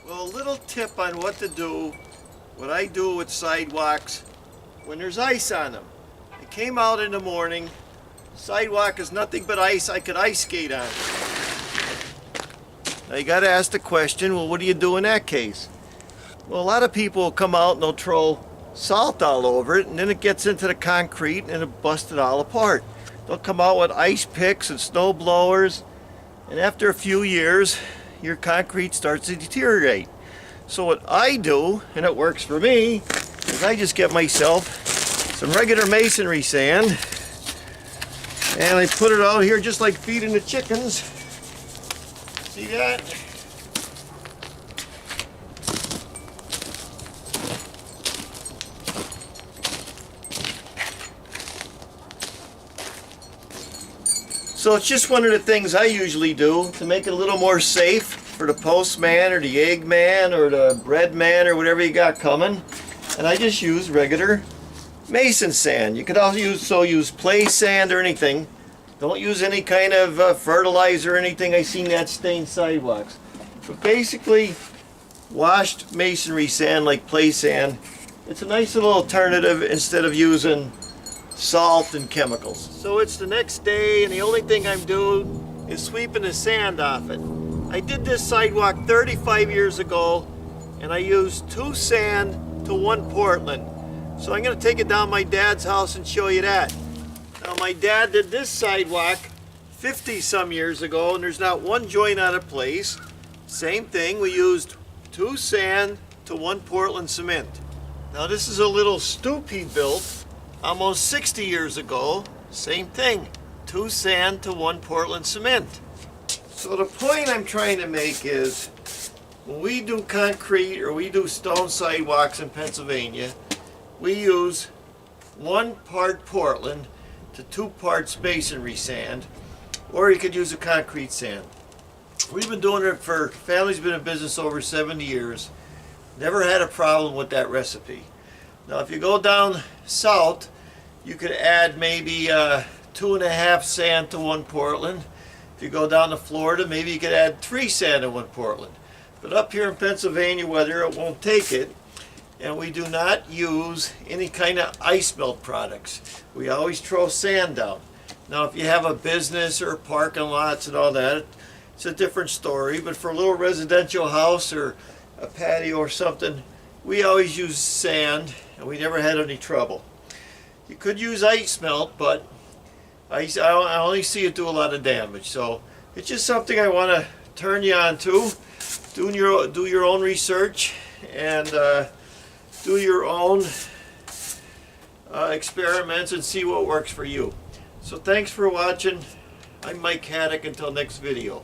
Well, a little tip on what to do, what I do with sidewalks when there's ice on them. I came out in the morning, sidewalk is nothing but ice, I could ice skate on it. Now you gotta ask the question, well, what do you do in that case? Well, a lot of people will come out and they'll throw salt all over it, and then it gets into the concrete and it busts it all apart. They'll come out with ice picks and snow blowers, and after a few years your concrete starts to deteriorate. So what I do, and it works for me, is I just get myself some regular masonry sand and I put it out here just like feeding the chickens. See that? So it's just one of the things I usually do to make it a little more safe for the postman or the egg man or the bread man or whatever you got coming. And I just use regular mason sand. You could also use play sand or anything. Don't use any kind of fertilizer or anything. I've seen that stain sidewalks. But basically, washed masonry sand like play sand, it's a nice little alternative instead of using salt and chemicals. So it's the next day and the only thing I'm doing is sweeping the sand off it. I did this sidewalk 35 years ago and I used 2 sand to 1 Portland. So I'm going to take it down my dad's house and show you that. Now my dad did this sidewalk 50 some years ago and there's not one joint out of place. Same thing, we used 2 sand to 1 Portland cement. Now this is a little stoop he built almost 60 years ago. Same thing, 2 sand to 1 Portland cement. So the point I'm trying to make is when we do concrete or we do stone sidewalks in Pennsylvania, we use 1 part Portland to 2 parts masonry sand, or you could use a concrete sand. We've been doing it for, family's been in business over 70 years. Never had a problem with that recipe. Now if you go down south, you could add maybe 2.5 sand to 1 Portland. If you go down to Florida, maybe you could add 3 sand to 1 Portland. But up here in Pennsylvania, weather, it won't take it. And we do not use any kind of ice melt products. We always throw sand down. Now if you have a business or parking lots and all that, it's a different story. But for a little residential house or a patio or something, we always use sand and we never had any trouble. You could use ice melt, but I only see it do a lot of damage. So it's just something I want to turn you on to. Do your own research and do your own experiments and see what works for you. So thanks for watching. I'm Mike Haduck. Until next video.